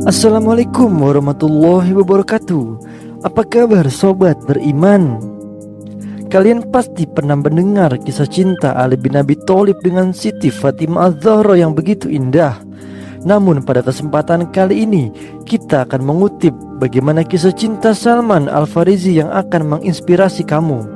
Assalamualaikum warahmatullahi wabarakatuh. Apa kabar sobat beriman? Kalian pasti pernah mendengar kisah cinta Ali bin Abi Thalib dengan Siti Fatimah Az-Zahra yang begitu indah. Namun pada kesempatan kali ini kita akan mengutip bagaimana kisah cinta Salman Al-Farisi yang akan menginspirasi kamu.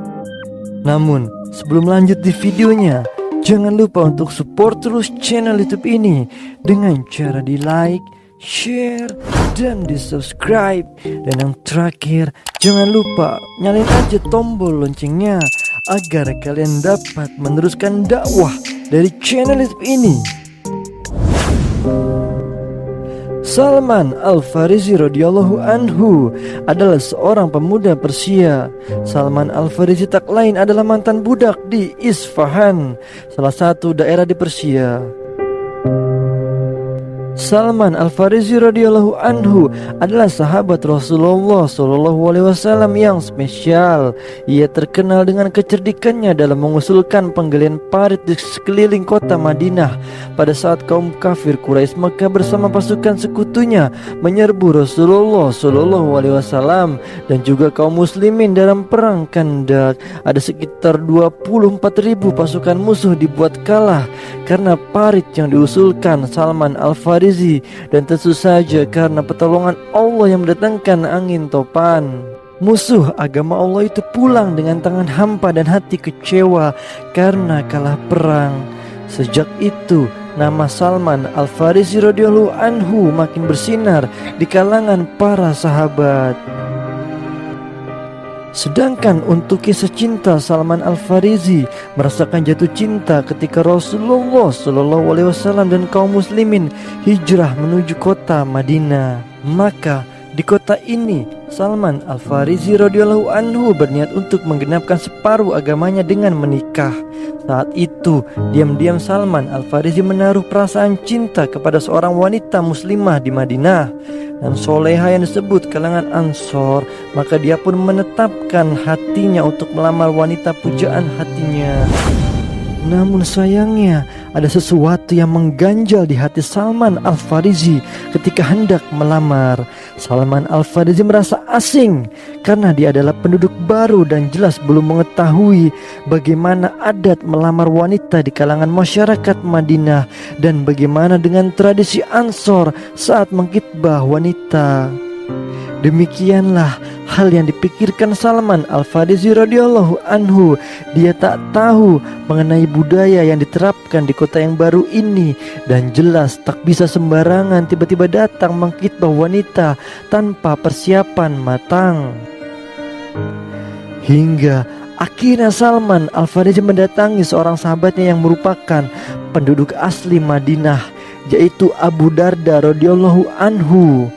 Namun sebelum lanjut di videonya, jangan lupa untuk support terus channel YouTube ini dengan cara di like, share, dan di subscribe. Dan yang terakhir, jangan lupa nyalain aja tombol loncengnya agar kalian dapat meneruskan dakwah dari channel YouTube ini. Salman Al-Farisi radhiyallahu anhu adalah seorang pemuda Persia. Salman Al-Farisi tak lain adalah mantan budak di Isfahan, salah satu daerah di Persia. Salman Al-Farisi radhiyallahu anhu adalah sahabat Rasulullah SAW yang spesial. Ia terkenal dengan kecerdikannya dalam mengusulkan penggalian parit di sekeliling kota Madinah pada saat kaum kafir Quraisy Mekah bersama pasukan sekutunya menyerbu Rasulullah SAW dan juga kaum muslimin dalam perang Khandaq. Ada sekitar 24.000 pasukan musuh dibuat kalah karena parit yang diusulkan Salman Al-Farisi, dan tentu saja karena pertolongan Allah yang mendatangkan angin topan. Musuh agama Allah itu pulang dengan tangan hampa dan hati kecewa karena kalah perang. Sejak itu nama Salman Al-Farisi radhiyallahu anhu makin bersinar di kalangan para sahabat. Sedangkan untuk kisah cinta Salman Al-Farisi merasakan jatuh cinta ketika Rasulullah SAW dan kaum muslimin hijrah menuju kota Madinah. Maka di kota ini Salman Al-Farisi radhiyallahu anhu berniat untuk menggenapkan separuh agamanya dengan menikah. Saat itu diam-diam Salman Al-Farisi menaruh perasaan cinta kepada seorang wanita muslimah di Madinah dan soleha yang disebut kalangan Ansor. Maka dia pun menetapkan hatinya untuk melamar wanita pujaan hatinya. Namun sayangnya ada sesuatu yang mengganjal di hati Salman Al-Farisi ketika hendak melamar. Salman Al-Farisi merasa asing karena dia adalah penduduk baru dan jelas belum mengetahui bagaimana adat melamar wanita di kalangan masyarakat Madinah dan bagaimana dengan tradisi Ansor saat mengkhitbah wanita. Demikianlah hal yang dipikirkan Salman Al-Farisi radhiyallahu anhu. Dia tak tahu mengenai budaya yang diterapkan di kota yang baru ini dan jelas tak bisa sembarangan tiba-tiba datang mengkhitbah wanita tanpa persiapan matang. Hingga akhirnya Salman Al-Farisi mendatangi seorang sahabatnya yang merupakan penduduk asli Madinah, yaitu Abu Darda radhiyallahu anhu.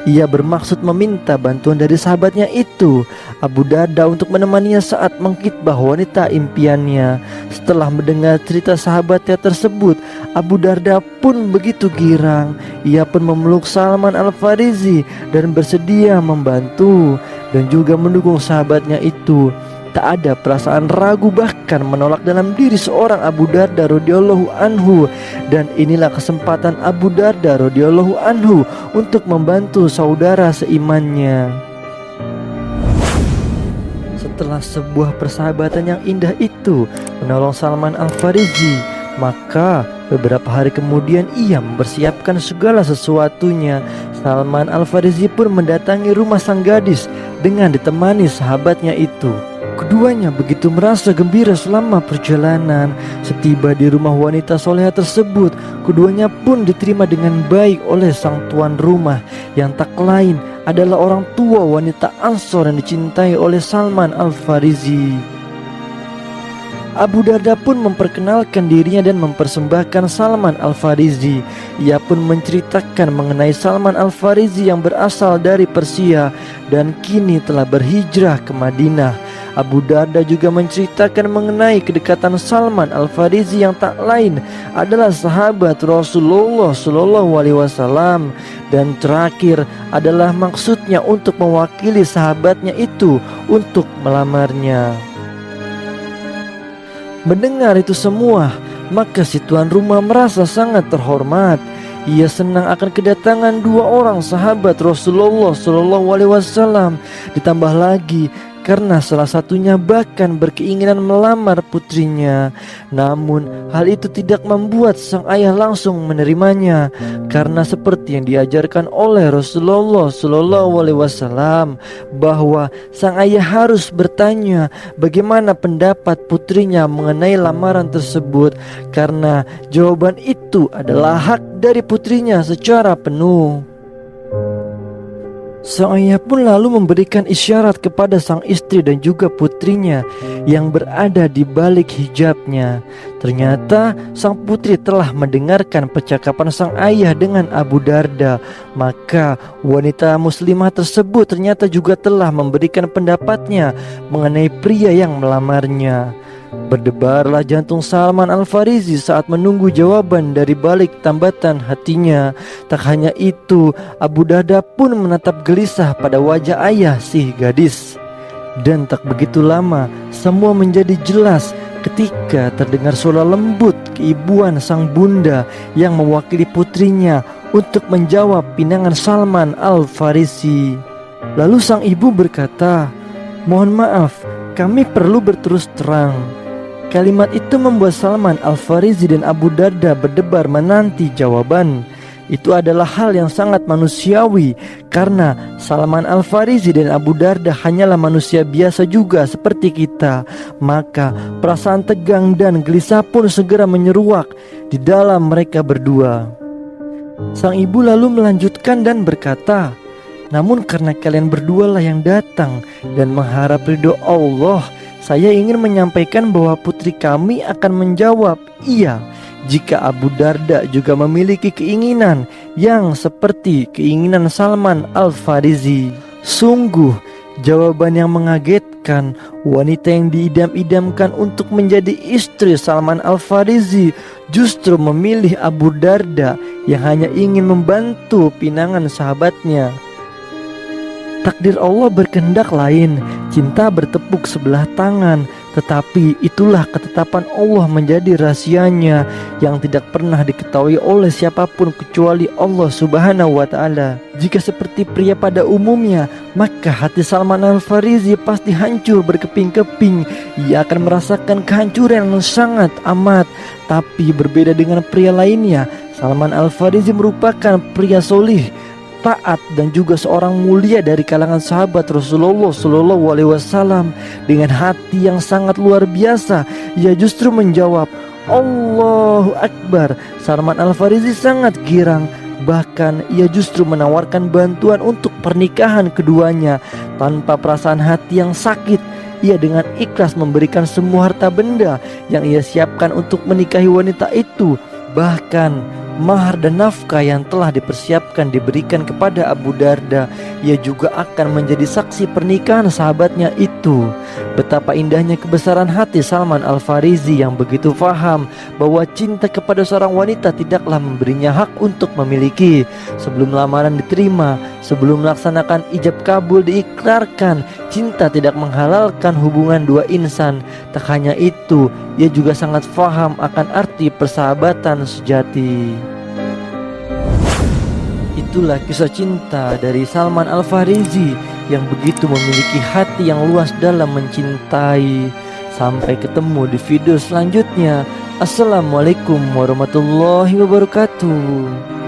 Ia bermaksud meminta bantuan dari sahabatnya itu, Abu Darda, untuk menemaninya saat mengkhitbah wanita impiannya. Setelah mendengar cerita sahabatnya tersebut, Abu Darda pun begitu girang. Ia pun memeluk Salman Al-Farisi dan bersedia membantu dan juga mendukung sahabatnya itu. Tak ada perasaan ragu bahkan menolak dalam diri seorang Abu Darda radhiyallahu anhu. Dan inilah kesempatan Abu Darda radhiyallahu anhu untuk membantu saudara seimannya. Setelah sebuah persahabatan yang indah itu menolong Salman Al-Farisi, maka beberapa hari kemudian ia mempersiapkan segala sesuatunya. Salman Al-Farisi pun mendatangi rumah sang gadis dengan ditemani sahabatnya itu. Keduanya begitu merasa gembira selama perjalanan. Setiba di rumah wanita soleha tersebut, keduanya pun diterima dengan baik oleh sang tuan rumah yang tak lain adalah orang tua wanita Ansor yang dicintai oleh Salman Al-Farisi. Abu Darda pun memperkenalkan dirinya dan mempersembahkan Salman Al-Farisi. Ia pun menceritakan mengenai Salman Al-Farisi yang berasal dari Persia dan kini telah berhijrah ke Madinah. Abu Darda juga menceritakan mengenai kedekatan Salman Al-Farisi yang tak lain adalah sahabat Rasulullah SAW. Dan terakhir adalah maksudnya untuk mewakili sahabatnya itu untuk melamarnya. Mendengar itu semua, maka si tuan rumah merasa sangat terhormat. Ia senang akan kedatangan dua orang sahabat Rasulullah Shallallahu Alaihi Wasallam. Ditambah lagi karena salah satunya bahkan berkeinginan melamar putrinya. Namun hal itu tidak membuat sang ayah langsung menerimanya, karena seperti yang diajarkan oleh Rasulullah Shallallahu Alaihi Wasallam bahwa sang ayah harus bertanya bagaimana pendapat putrinya mengenai lamaran tersebut, karena jawaban itu adalah hak dari putrinya secara penuh. Sang ayah pun lalu memberikan isyarat kepada sang istri dan juga putrinya yang berada di balik hijabnya. Ternyata sang putri telah mendengarkan percakapan sang ayah dengan Abu Darda. Maka wanita muslimah tersebut ternyata juga telah memberikan pendapatnya mengenai pria yang melamarnya. Berdebarlah jantung Salman Al-Farisi saat menunggu jawaban dari balik tambatan hatinya. Tak hanya itu, Abu Darda pun menatap gelisah pada wajah ayah si gadis. Dan tak begitu lama, semua menjadi jelas ketika terdengar suara lembut keibuan sang bunda yang mewakili putrinya untuk menjawab pinangan Salman Al-Farisi. Lalu sang ibu berkata, "Mohon maaf, kami perlu berterus terang." Kalimat itu membuat Salman Al-Farisi dan Abu Darda berdebar menanti jawaban. Itu adalah hal yang sangat manusiawi, karena Salman Al-Farisi dan Abu Darda hanyalah manusia biasa juga seperti kita. Maka perasaan tegang dan gelisah pun segera menyeruak di dalam mereka berdua. Sang ibu lalu melanjutkan dan berkata, "Namun karena kalian berdua lah yang datang dan mengharap ridho Allah, saya ingin menyampaikan bahwa putri kami akan menjawab iya jika Abu Darda juga memiliki keinginan yang seperti keinginan Salman Al-Farisi." Sungguh jawaban yang mengagetkan. Wanita yang diidam-idamkan untuk menjadi istri Salman Al-Farisi justru memilih Abu Darda yang hanya ingin membantu pinangan sahabatnya. Takdir Allah berkehendak lain, cinta bertepuk sebelah tangan. Tetapi itulah ketetapan Allah menjadi rahasianya yang tidak pernah diketahui oleh siapapun kecuali Allah Subhanahu wa Ta'ala. Jika seperti pria pada umumnya, maka hati Salman Al-Farisi pasti hancur berkeping-keping. Ia akan merasakan kehancuran yang sangat amat. Tapi berbeda dengan pria lainnya, Salman Al-Farisi merupakan pria solih, taat, dan juga seorang mulia dari kalangan sahabat Rasulullah Shallallahu Alaihi Wasallam. Dengan hati yang sangat luar biasa, ia justru menjawab, "Allahu Akbar." Salman Al-Farisi sangat girang. Bahkan ia justru menawarkan bantuan untuk pernikahan keduanya. Tanpa perasaan hati yang sakit, ia dengan ikhlas memberikan semua harta benda yang ia siapkan untuk menikahi wanita itu. Bahkan mahar dan nafkah yang telah dipersiapkan diberikan kepada Abu Darda. Ia juga akan menjadi saksi pernikahan sahabatnya itu. Betapa indahnya kebesaran hati Salman Al-Farisi yang begitu faham bahwa cinta kepada seorang wanita tidaklah memberinya hak untuk memiliki. Sebelum lamaran diterima, sebelum melaksanakan ijab kabul diikrarkan, cinta tidak menghalalkan hubungan dua insan. Tak hanya itu, ia juga sangat faham akan arti persahabatan sejati. Itulah kisah cinta dari Salman Al-Farisi yang begitu memiliki hati yang luas dalam mencintai. Sampai ketemu di video selanjutnya. Assalamualaikum warahmatullahi wabarakatuh.